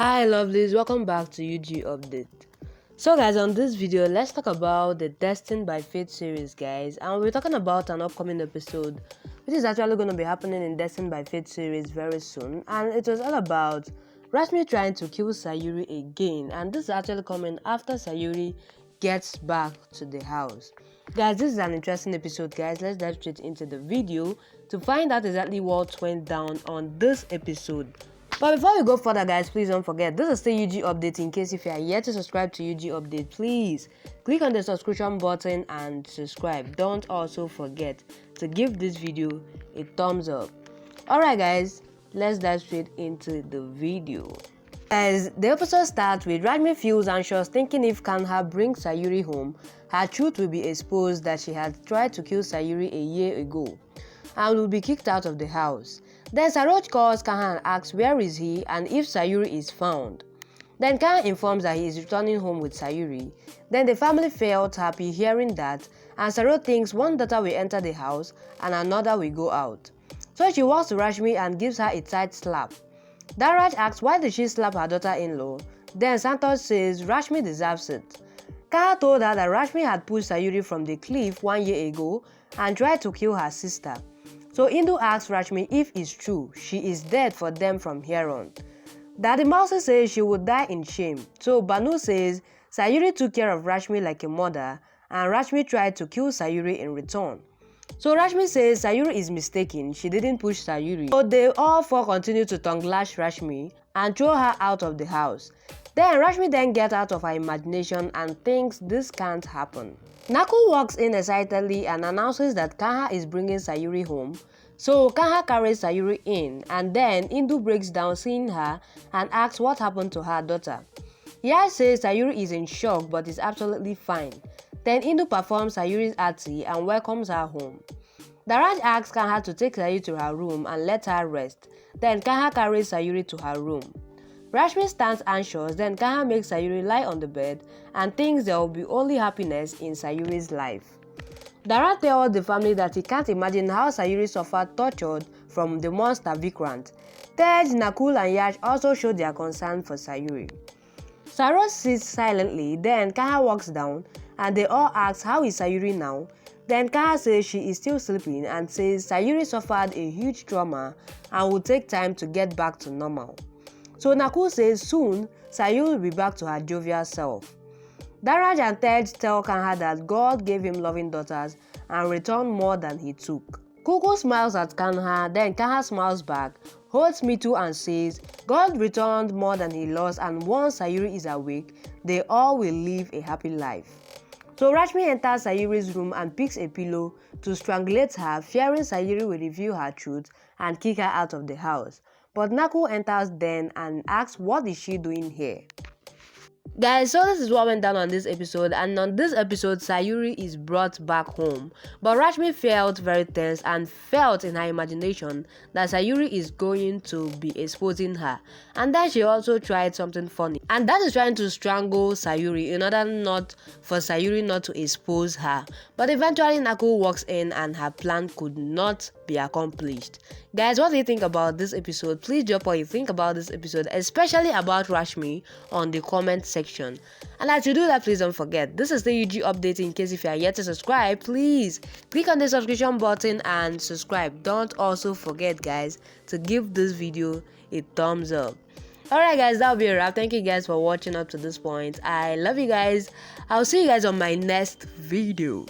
Hi lovelies, welcome back to UG Update. So guys, on this video, let's talk about the Destined by Fate series, guys. And we're talking about an upcoming episode, which is actually going to be happening in Destined by Fate series very soon. And it was all about Rashmi trying to kill Sayuri again. And this is actually coming after Sayuri gets back to the house. Guys, this is an interesting episode, guys. Let's dive straight into the video to find out exactly what went down on this episode. But before we go further, guys, please don't forget, this is still UG Update. In case if you are yet to subscribe to UG Update, please click on the subscription button and subscribe. Don't also forget to give this video a thumbs up. Alright guys, let's dive straight into the video. As the episode starts with Rashmi feels anxious, thinking if Kanha brings Sayuri home, her truth will be exposed that she had tried to kill Sayuri a year ago and will be kicked out of the house. Then Saroj calls Kanha and asks where is he and if Sayuri is found. Then Kanha informs that he is returning home with Sayuri. Then the family felt happy hearing that, and Saroj thinks one daughter will enter the house and another will go out. So she walks to Rashmi and gives her a tight slap. Daraj asks why did she slap her daughter-in-law. Then Santosh says Rashmi deserves it. Kanha told her that Rashmi had pushed Sayuri from the cliff 1 year ago and tried to kill her sister. So Indu asks Rashmi if it's true, she is dead for them from here on. Daddy Mouse says she would die in shame. So Banu says Sayuri took care of Rashmi like a mother and Rashmi tried to kill Sayuri in return. So Rashmi says Sayuri is mistaken, she didn't push Sayuri. So they all four continue to tongue lash Rashmi and throw her out of the house. Then Rashmi then gets out of her imagination and thinks this can't happen. Naku walks in excitedly and announces that Kanha is bringing Sayuri home. So Kanha carries Sayuri in and then Indu breaks down seeing her and asks what happened to her daughter. Yai says Sayuri is in shock but is absolutely fine. Then Indu performs Sayuri's arti and welcomes her home. Daraj asks Kanha to take Sayuri to her room and let her rest. Then Kanha carries Sayuri to her room. Rashmi stands anxious, then Kanha makes Sayuri lie on the bed and thinks there will be only happiness in Sayuri's life. Dara tells the family that he can't imagine how Sayuri suffered tortured from the monster Vikrant. Tej, Nakul and Yash also show their concern for Sayuri. Saros sits silently, then Kanha walks down and they all ask how is Sayuri now. Then Kanha says she is still sleeping and says Sayuri suffered a huge trauma and will take time to get back to normal. So Nakul says soon Sayuri will be back to her jovial self. Daraj and Tej tell Kanha that God gave him loving daughters and returned more than he took. Kuku smiles at Kanha, then Kanha smiles back, holds Mitu and says God returned more than he lost and once Sayuri is awake, they all will live a happy life. So Rashmi enters Sayuri's room and picks a pillow to strangulate her, fearing Sayuri will reveal her truth and kick her out of the house. But Naku enters then and asks what is she doing here. Guys, so this is what went down on this episode, and on this episode Sayuri is brought back home, but Rashmi felt very tense and felt in her imagination that Sayuri is going to be exposing her, and then she also tried something funny, and that is trying to strangle Sayuri in order not for Sayuri not to expose her. But eventually Naku walks in and her plan could not be accomplished. Guys, what do you think about this episode? Please drop what you think about this episode, especially about Rashmi, on the comment section. And as you do that, please don't forget, this is the UG update. In case if you are yet to subscribe, please click on the subscription button and subscribe. Don't also forget, guys, to give this video a thumbs up. Alright guys, that'll be a wrap. Thank you guys for watching up to this point. I love you guys. I'll see you guys on my next video.